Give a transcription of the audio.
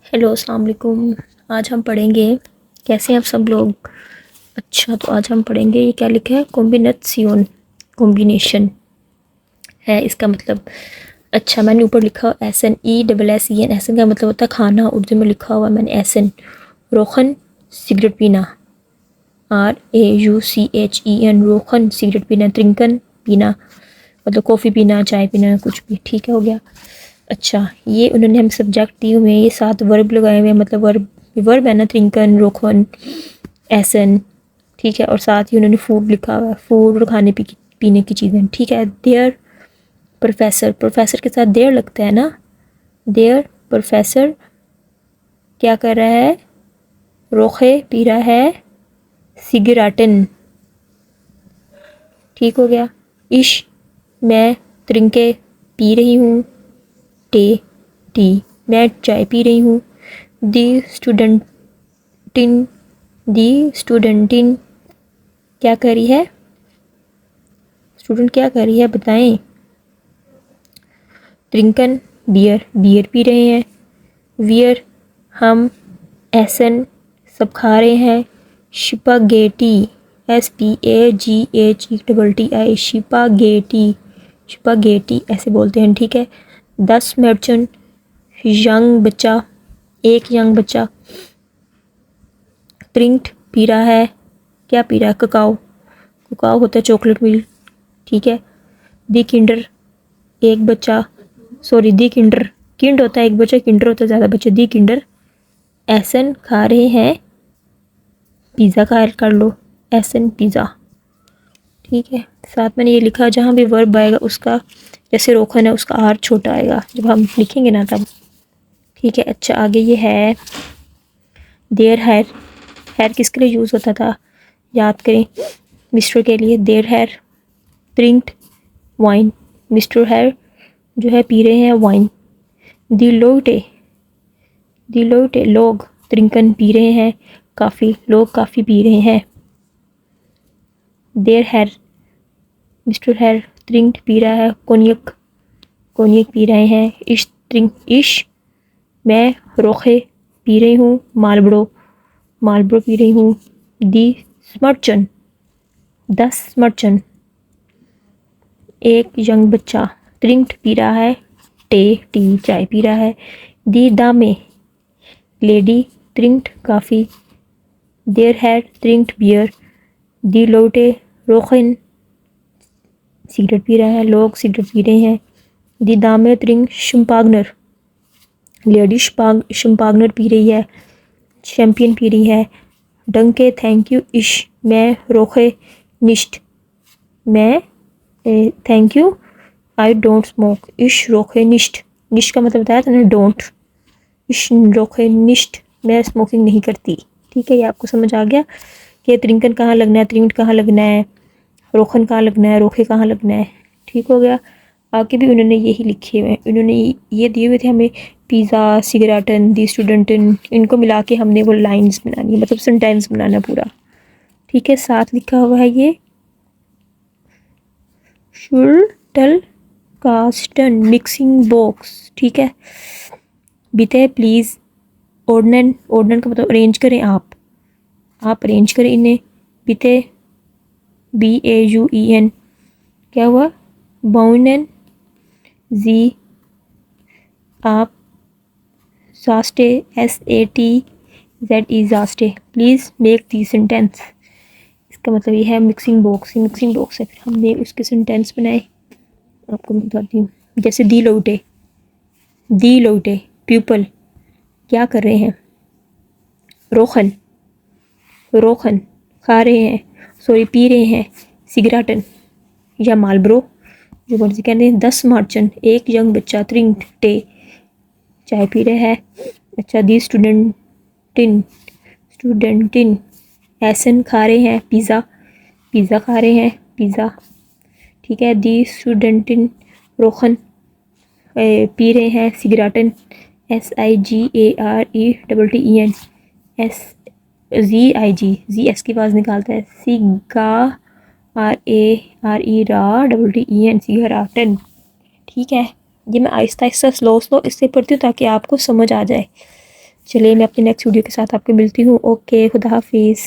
Hello अस्सलाम वालेकुम। आज हम पढ़ेंगे कैसे हैं आप सब लोग। अच्छा, तो आज हम पढ़ेंगे ये क्या लिखा है, कॉम्बिनेशियन, कॉम्बिनेशन है इसका मतलब। अच्छा, मैंने ऊपर लिखा SNESSEN, एसन का मतलब होता है खाना, उर्दू में लिखा हुआ मैंने एसन। रोखन सिगरेट पीना, RAUCHEN, रोखन सिगरेट पीना। त्रिंकन पीना मतलब कॉफ़ी पीना, चाय पीना, कुछ भी, ठीक है, हो गया। अच्छा, ये उन्होंने हम सब्जेक्ट दिए हुए हैं, ये 7 वर्ब लगाए हुए हैं, मतलब वर्ब है ना, त्रिंकन, रोखन, एसन, ठीक है। और साथ ही उन्होंने फूड लिखा हुआ है, फूड और खाने पीने की चीज़ें, ठीक है। देयर प्रोफेसर, प्रोफेसर के साथ देयर लगता है ना। देयर प्रोफेसर क्या कर रहा है, रोखे पी रहा है सिगरेटन, ठीक हो गया। इश मैं त्रिंके पी रही हूँ, टे टी मैं चाय पी रही हूँ। दी स्टूडेंटिन, दी स्टूडेंटिन क्या कर रही है, स्टूडेंट क्या कर रही है बताएं। ट्रिंकन बियर, बियर पी रहे हैं। वियर हम, एसन सब खा रहे हैं। शिपागेटी, SPAGHETTI, शिपागेटी, शिपागेटी ऐसे बोलते हैं, ठीक है। 10 मर्चेंट, यंग बच्चा, एक यंग बच्चा। ट्रिंक्ट पी रहा है, क्या पी रहा है, ककाओ, ककाओ होता है चॉकलेट मिल्क, ठीक है। दी किंडर एक बच्चा, सॉरी दी किंडर, किंड होता है एक बच्चा, किंडर होता है ज़्यादा बच्चे। दी किंडर एसन खा रहे हैं पिज़्ज़ा, खा कर लो एसन पिज़्ज़ा, ठीक है। साथ मैंने ये लिखा, जहाँ भी वर्ब आएगा उसका, जैसे रोखन है उसका आर छोटा आएगा जब हम लिखेंगे ना तब, ठीक है। अच्छा, आगे ये है देयर हैर, हैर किसके लिए यूज़ होता था, याद करें, मिस्टर के लिए। देयर हैर ड्रिंक्ड वाइन, मिस्टर हैर जो है पी रहे हैं वाइन। दिलोटे, दिलोटे लोग त्रिंकन पी रहे हैं काफ़ी, लोग काफ़ी पी रहे हैं। देयर हैर मिस्टर हैर ड्रिंक्ड पी रहा है कोनियक, कोनियक पी रहे हैं। इश ड्रिंक, इश मैं रोखे पी रही हूँ मालबड़ो, मालबड़ो पी रही हूँ। दी स्मर्चन, 10 स्मर्चन एक यंग बच्चा। ड्रिंक्ड पी रहा है, टे टी चाय पी रहा है। दी दामे लेडी ड्रिंक्ड काफ़ी। देयर हैड ड्रिंक्ड बियर। दी लोटे रोखन सिगरेट पी रहा है, लोग सिगरेट पी रहे हैं। दी दामे ड्रिंक शम्पागनर, लेडी शम्पागनर पी रही है, चैम्पियन पी रही है। डंके थैंक यू इश मैं रोखे निश्ट, मैं thank you I don't smoke. इश रोखे निश्ट, निश्ट का मतलब बताया था ना, डोंट। इश रोखे निश्ट मैं स्मोकिंग नहीं करती, ठीक है। ये आपको समझ आ गया कि त्रिंकन कहाँ लगना है, त्रिंट कहाँ लगना है, रोखन कहाँ लगना है, रोखे कहाँ लगना है, ठीक हो गया। आगे भी उन्होंने यही लिखे हुए हैं, उन्होंने ये दिए हुए थे हमें, पिज़्ज़ा, सिगरेटन, दी स्टूडेंटन, इनको मिला के हमने वो लाइंस बनानी है, मतलब सेंटेंस बनाना पूरा, ठीक है। साथ लिखा हुआ है ये शुल्टल कास्टन मिक्सिंग बॉक्स, ठीक है। बीते प्लीज़ ऑर्डनन, ऑर्डनन का मतलब अरेंज करें आप अरेंज करें इन्हें। बीते BAUEN क्या हुआ, बाउनन। जी आप जास्टे, SATZE जास्टे, प्लीज़ मेक दी सेंटेंस, इसका मतलब ये है मिक्सिंग बॉक्स, मिक्सिंग बॉक्स है, फिर हमने उसके सेंटेंस बनाए, आपको मैं बताती हूँ। जैसे दी लोटे, दी लोटे पीपल क्या कर रहे हैं, रोखन, रोखन खा रहे हैं, सॉरी पी रहे हैं, सिगरेटन या मालब्रो जो मर्जी कहते हैं। 10 मार्चन एक यंग बच्चा, त्रिंट टे चाय पी रहा है। अच्छा, दी स्टूडेंटिन, स्टूडेंटिन एसन खा रहे हैं पिज़्ज़ा, पिज़्ज़ा खा रहे हैं पिज़्ज़ा, ठीक है। दी स्टूडेंटिन रोखन पी रहे हैं सिगरेटन, SIGARETTEN, SZIG की आवाज़ निकालता है। सिगा RARE TTEN सिगरेटन, ठीक है। ये मैं आहिस्ता आहिस्ता स्लो इससे पढ़ती हूँ ताकि आपको समझ आ जाए, चलिए मैं अपनी नेक्स्ट वीडियो के साथ आपको मिलती हूँ। ओके, खुदा हाफिज़।